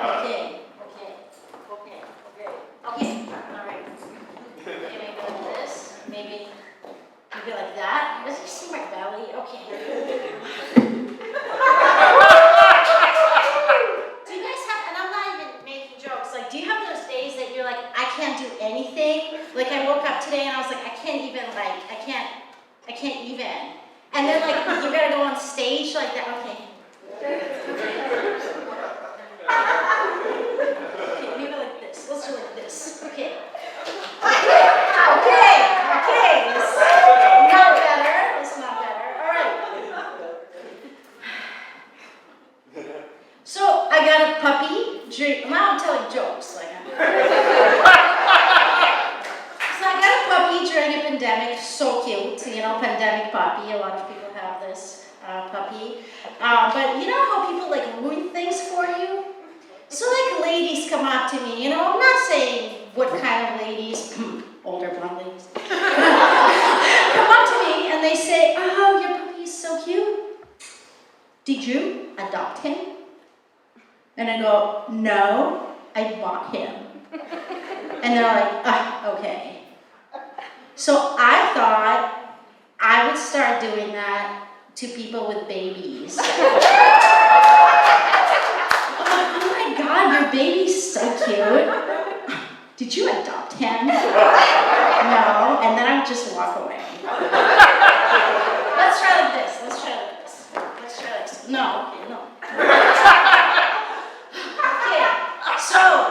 Okay. All right. Okay, maybe like this. Maybe like that. Does you see my belly? Okay. Do you guys have? And I'm not even making jokes. Like, do you have those days that you're like, I can't do anything? Like, I woke up today and I was like, I can't even. And then like you gotta go on stage like that. Okay. Okay, maybe like this. Let's do like this. Okay. It's not better. All right. So I got a puppy. Now I'm telling jokes. So I got a puppy during a pandemic. So cute. Pandemic puppy. A lot of people have this puppy. But you know how people like ruin things for you? So like ladies come up to me. I'm not saying what kind of ladies. Older blonde ladies. Come up to me and they say, "Oh, your puppy is so cute. Did you adopt him?" And I go, "No, I bought him." And they're like, "Okay." So I thought I would start doing that to people with babies. Oh my God, your baby's so cute. Did you adopt him? No, and then I would just walk away. Let's try like this. No, okay, no.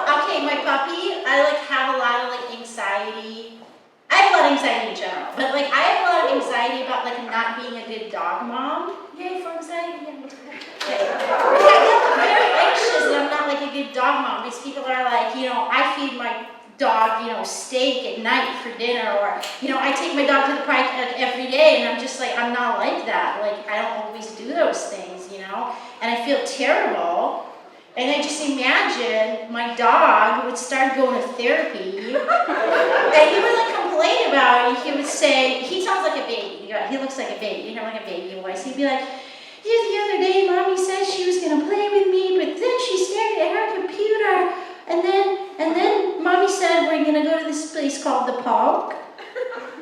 Okay, my puppy, I have a lot of anxiety. I have a lot of anxiety in general, but I have a lot of anxiety about not being a good dog mom. Yay for anxiety. Okay. I get very anxious that I'm not a good dog mom because people are I feed my dog, steak at night for dinner, or, I take my dog to the park every day, and I'm just I'm not like that. I don't always do those things, and I feel terrible. And I just imagine my dog would start going to therapy, and he would complain about it. He would say, he sounds like a baby. He looks like a baby. Like a baby voice. He'd be like, "Yeah, the other day, Mommy said she was gonna play with me, but then she stared at her computer, and then Mommy said we're gonna go to this place called the park,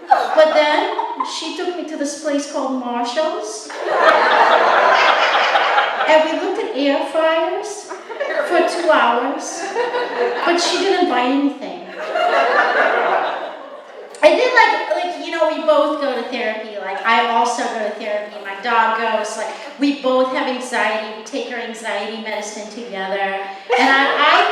but then she took me to this place called Marshall's, and we looked at air fryers for 2 hours, but she didn't buy anything." And then we both go to therapy. I also go to therapy. My dog goes. We both have anxiety. We take our anxiety medicine together. And I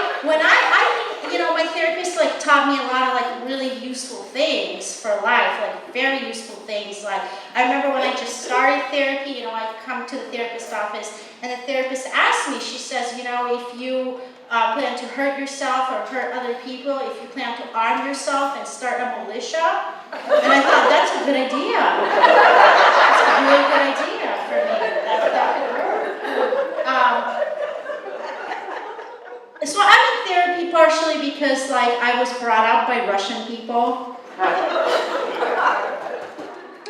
think my therapist taught me a lot of really useful things for life, very useful things. I remember when I just started therapy. I come to the therapist's office, and the therapist asked me. She says, if you plan to hurt yourself or hurt other people, if you plan to arm yourself and start a militia. And I thought, that's a good idea. That's a really good idea for me. That could work. So I'm in therapy partially because I was brought up by Russian people.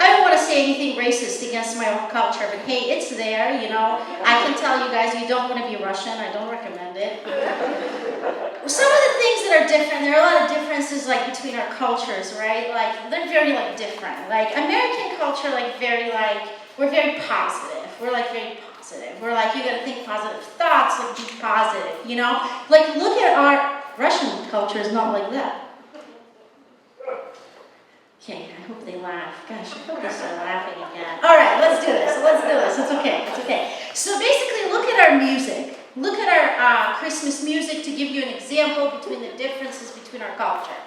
I don't want to say anything racist against my own culture, but hey, it's there, I can tell you guys, you don't want to be Russian. I don't recommend it. Some of the things that are different, there are a lot of differences between our cultures, right? They're very different. American culture, we're very positive. We're very positive. We're you gotta think positive thoughts, be positive, look at our Russian culture is not like that. Okay, I hope they laugh. Gosh, I hope they start laughing again. All right, let's do this. It's okay. So basically, look at our music. Look at our Christmas music to give you an example between the differences between our culture.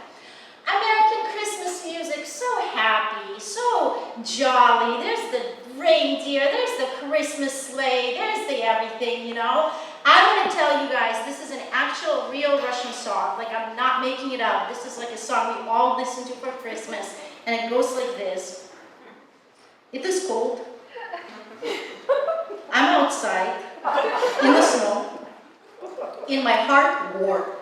American Christmas music, so happy, so jolly. There's the reindeer, there's the Christmas sleigh, there's the everything, I'm going to tell you guys, this is an actual, real Russian song. I'm not making it up. This is a song we all listen to for Christmas, and it goes like this. It is cold. I'm outside, in the snow. In my heart, war.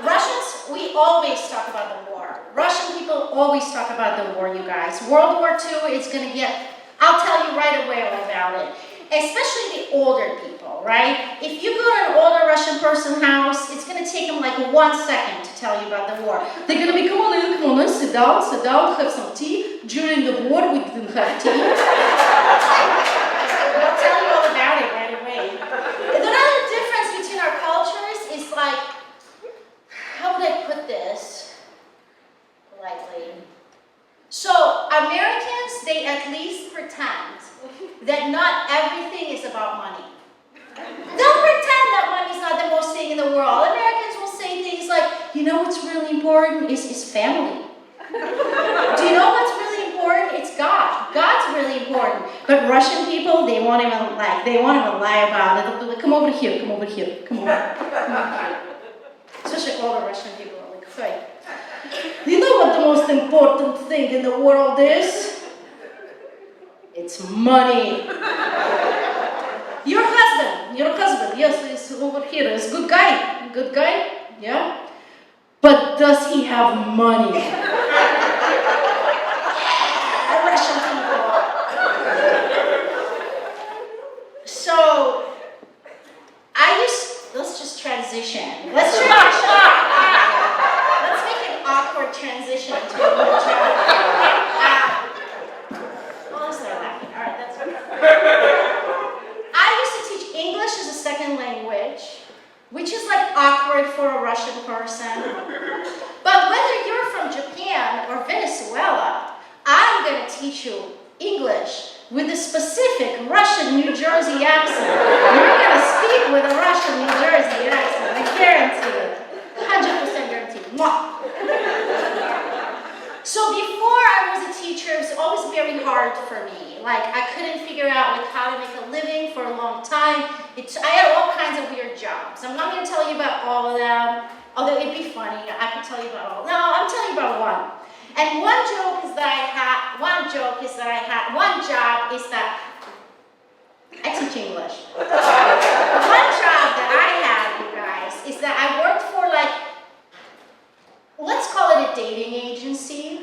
Russians, we always talk about the war. Russian people always talk about the war, you guys. World War II is going to get, I'll tell you right away all about it. especially the older people, right? If you go to an older Russian person's house, it's going to take them like 1 second to tell you about the war. They're going to be, come on in, sit down, have some tea. During the war, we didn't have tea. They'll tell you all about it right away. Another difference between our cultures is like, how would I put this politely? So Americans, they at least pretend that not everything is about money. They'll pretend that money is not the most thing in the world. Americans will say things like, you know what's really important is family. Do you know what's really important? It's God. God's really important. But Russian people, they won't even lie about it. They'll be like, come over here. Especially older Russian people are like, hey, you know what the most important thing in the world is? It's money. Your husband, yes, is over here. Is good guy, yeah? But does he have money? Russian people. So, let's just transition. Let's make an awkward transition to a new job. English is a second language, which is like awkward for a Russian person. But whether you're from Japan or Venezuela, I'm going to teach you English with a specific Russian New Jersey accent. You're going to speak with a Russian New Jersey accent, I guarantee it. 100% guarantee. Mwah. So before I was a teacher, it was always very hard for me. Like, I couldn't figure out how to make a living for a long time. I had all kinds of weird jobs. I'm not going to tell you about all of them, although it'd be funny. I could tell you about all. No, I'm telling you about one. And one job is that I teach English. One job that I had, you guys, is that I worked for let's call it a dating agency.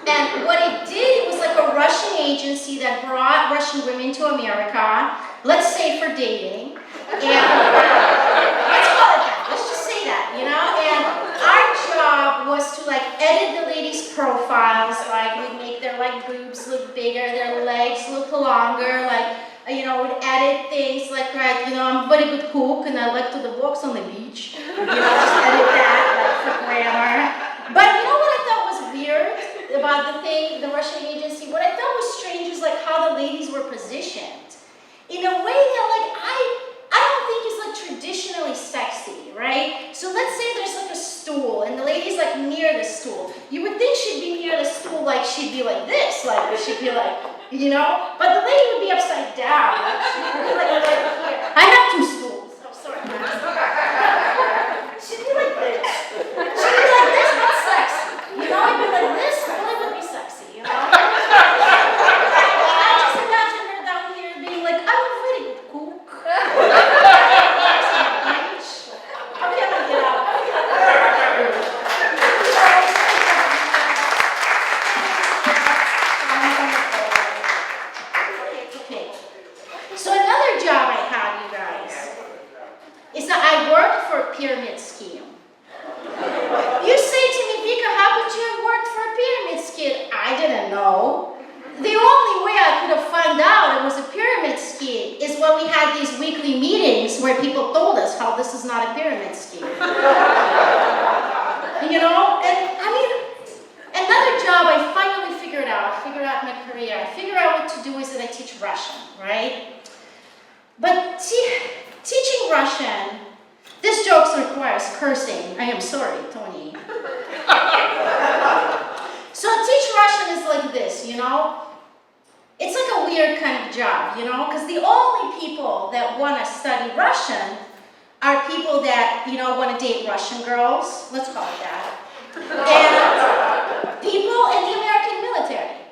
And what it did, it was like a Russian agency that brought Russian women to America, let's say for dating. And let's call it that. Let's just say that, you know? And our job was to edit the ladies' profiles, we'd make their boobs look bigger, their legs look longer, we'd edit things I'm a very good cook and I like to the walks on the beach. Just edit that for grammar. But you know what I thought was weird about the Russian agency? What I thought was strange is how the ladies were positioned in a way that I don't think is traditionally sexy, right? So let's say there's a stool and the lady's near the stool. You would think she'd be near the stool she'd be like this, she'd be but the lady would be upside down. She'd be right here. I have 2 stools. Oh, sorry. She'd be like this. She'd be like this, not sexy. I'd be like this, but it would be sexy, I just imagine her down here being like, I'm a very good cook. Okay, I'm gonna get out. Okay. So another job I had, you guys, is that I worked for a pyramid scheme. You say to me, Vika, how could you have worked for a pyramid scheme? I didn't know. The only way I could have found out it was a pyramid scheme is when we had these weekly meetings where people told us how this is not a pyramid scheme. And another job I finally figured out. I figured out my career. I figured out what to do is that I teach Russian, right? But teaching Russian, this joke requires cursing. I am sorry, Tony. So teach Russian is like this, It's like a weird kind of job, because the only people that want to study Russian are people that, want to date Russian girls, let's call it that, and people in the American military.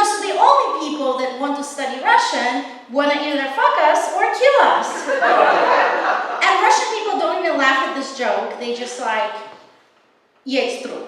So the only people that want to study Russian want to either fuck us or kill us. And Russian people don't even laugh at this joke. They just yeah, it's true.